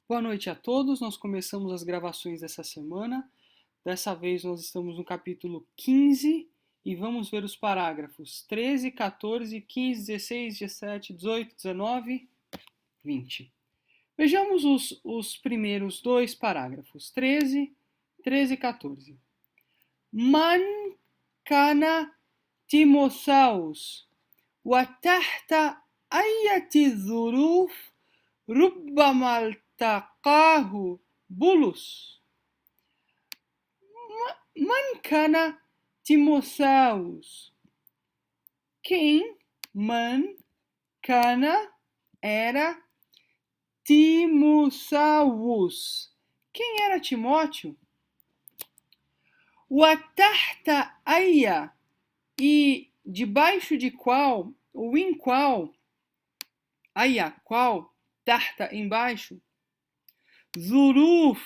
Boa noite a todos. Nós começamos as gravações dessa semana. Dessa vez nós estamos no capítulo 15 e vamos ver os parágrafos 13, 14, 15, 16, 17, 18, 19, 20. Vejamos os primeiros dois parágrafos, 13 e 14. Man kana Timotheus وتحت أية ظروف ربما التقاه بولس. من كان Timotheus? Quem? Man kana era Timotheus. Quem era Timóteo? وتحت أية, e debaixo de qual, ou em qual, aya, qual, tarta, embaixo, zuruf,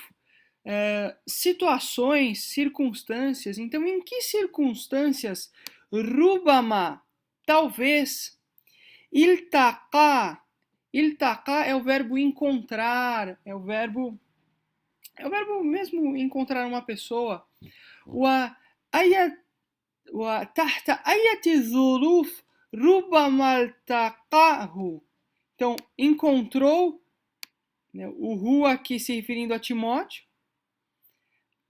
situações, circunstâncias. Então, em que circunstâncias, rubama, talvez, iltaqa, iltaqa é o verbo encontrar, é o verbo mesmo encontrar uma pessoa. وتحت أية ظروف ربما التقاه. Então, encontrou, né, o Ru aqui se referindo a Timóteo,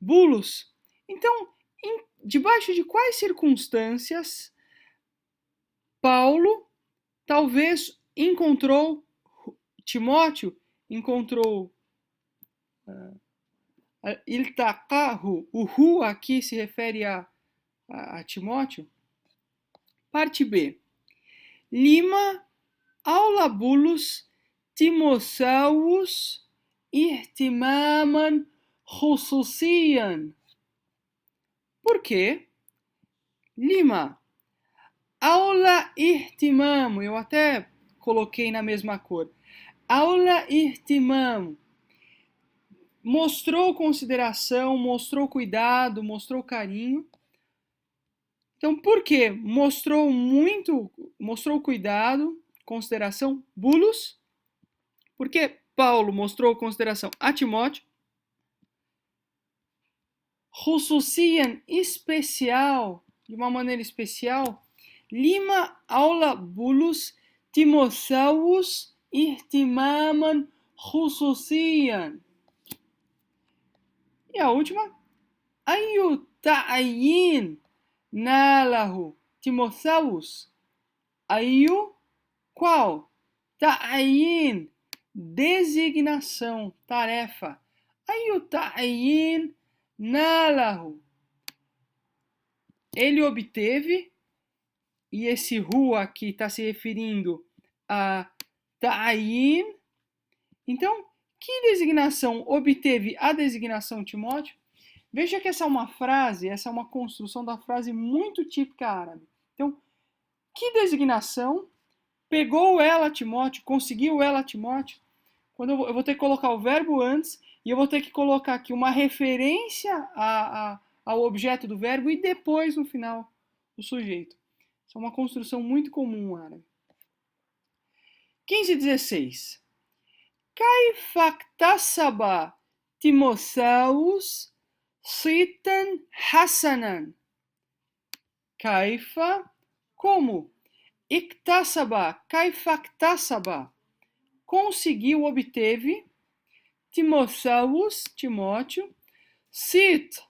Bulos. Então, debaixo de quais circunstâncias Paulo talvez encontrou Timóteo, encontrou iltaqahu, o Ru aqui se refere a Timóteo. Parte B. Lima aulabulus Timotheus ihtimaman khususiyan. Por quê? Lima aula ihtimam, eu até coloquei na mesma cor. Aula ihtimam, mostrou consideração, mostrou cuidado, mostrou carinho. Então, por quê? Mostrou cuidado, consideração, bulos. Porque Paulo mostrou consideração a Timóteo. Khususiyan, especial, de uma maneira especial. Lima aula bulus Timotheus ihtimaman khususiyan. E a última, ayu ta'yin nalahu Timotheus. Ayu, qual? Ta'yin, designação, tarefa. Ayu ta'yin nalahu. Ele obteve, e esse ru aqui está se referindo a ta'yin. Então, que designação obteve a designação Timóteo? Veja que essa é uma frase, essa é uma construção da frase muito típica árabe. Então, que designação pegou ela Timóteo, conseguiu ela Timóteo? Quando eu vou ter que colocar o verbo antes e eu vou ter que colocar aqui uma referência ao objeto do verbo e depois, no final, o sujeito. Isso é uma construção muito comum árabe. 15 e 16. Kaifaktasaba Timotheus sitan hasanan. Kaifa, como? Iktasaba, kaifaktasaba, conseguiu, obteve, Timotheus, Timóteo, sit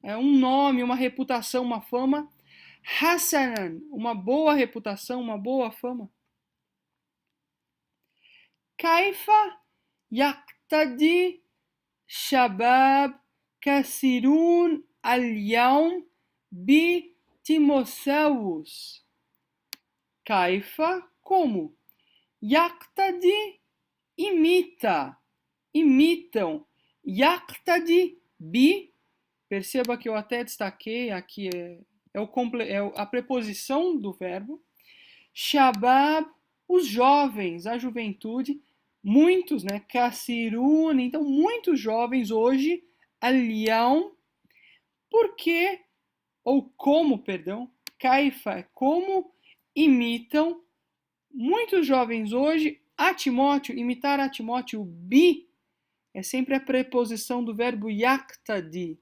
é um nome, uma reputação, uma fama, hasanan, uma boa reputação, uma boa fama. Kaifa yaktadi shabab kasirun al-yawm bi Timotheus. Kaifa, como? Yaktadi, imita, imitam. Yaktadi, bi, perceba que eu até destaquei, aqui é a preposição do verbo. Shabab, os jovens, a juventude, muitos, né? Kasirun, então muitos jovens hoje, al-yawm, porque, ou como, perdão, Kaifa, como imitam muitos jovens hoje a Timóteo, imitar a Timóteo, o bi é sempre a preposição do verbo yaktadi.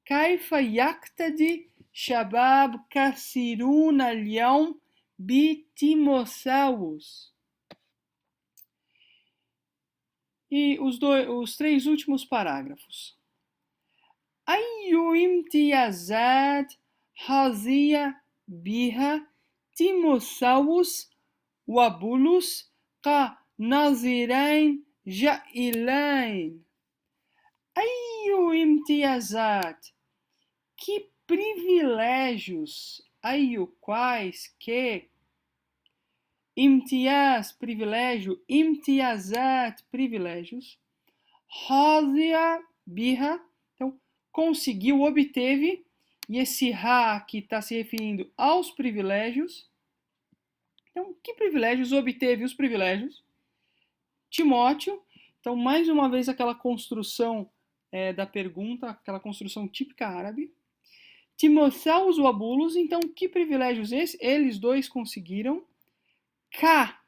Kaifa yaktadi shabab kasirun al-yawm bi Timotheus. E os três últimos parágrafos. Ayu imtiyazat hazia biha Timotheus wabulus ka nazirain jailain. Ayu imtiyazat. Que privilégios. Ayu, quais, que. Imtiaz, privilégio. Imtiyazat, privilégios. Hazia biha. Então, conseguiu, obteve. E esse ha que está se referindo aos privilégios. Então, que privilégios? Obteve os privilégios. Timóteo. Então, mais uma vez, aquela construção da pergunta, aquela construção típica árabe. Timotheus o Abulos. Então, que privilégios eles dois conseguiram? K.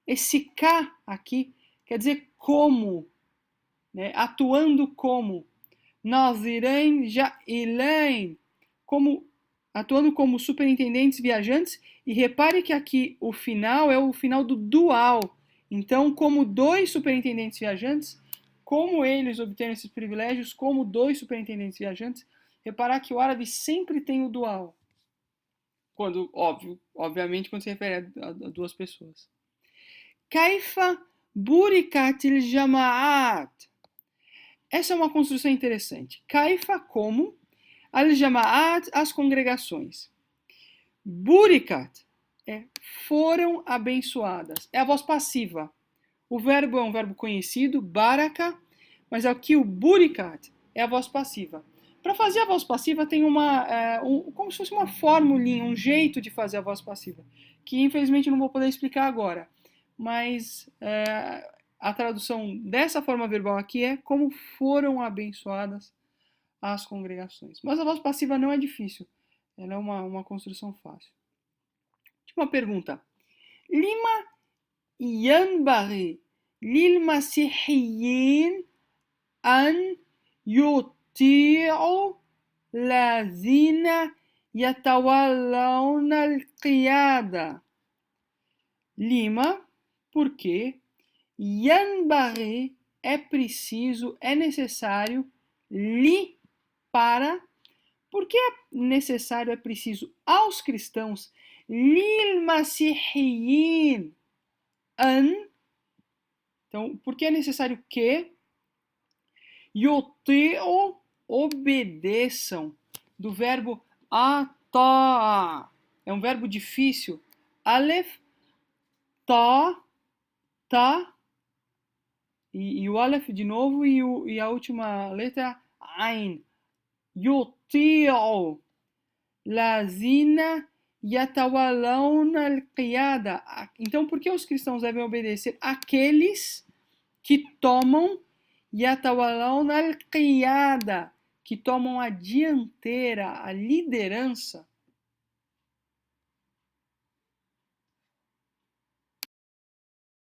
Esse K aqui quer dizer como, né? Atuando como. Nazirein Jailein. Atuando como superintendentes viajantes. E repare que aqui o final é o final do dual. Então, como dois superintendentes viajantes, como eles obteram esses privilégios, como dois superintendentes viajantes, reparar que o árabe sempre tem o dual. Quando, obviamente, quando se refere a duas pessoas. Kaifa burikatil jama'at. Essa é uma construção interessante. Kaifa, como, al-jama'at, as congregações. Burikat, foram abençoadas. É a voz passiva. O verbo é um verbo conhecido, baraka, mas aqui o burikat é a voz passiva. Para fazer a voz passiva tem como se fosse uma formulinha, um jeito de fazer a voz passiva, que infelizmente não vou poder explicar agora, mas a tradução dessa forma verbal aqui é como foram abençoadas as congregações. Mas a voz passiva não é difícil, ela é uma construção fácil. Última pergunta. Lima yanbaghi lil masihiyin an yuti'u lazina yatawallawna al-qiyada. Lima, porque yanbaghi é preciso, é necessário, li para. Por que é necessário, é preciso aos cristãos, lil masihiyin an. Então, por que é necessário que yuti'u, obedeçam, do verbo ata'a. É um verbo difícil. Aleph, ta, ta, e o aleph de novo, e a última letra, ain. Yuti'u lazina yatawallawna al-qiyada. Então, por que os cristãos devem obedecer? Aqueles que tomam yatawallawna al-qiyada, que tomam a dianteira, a liderança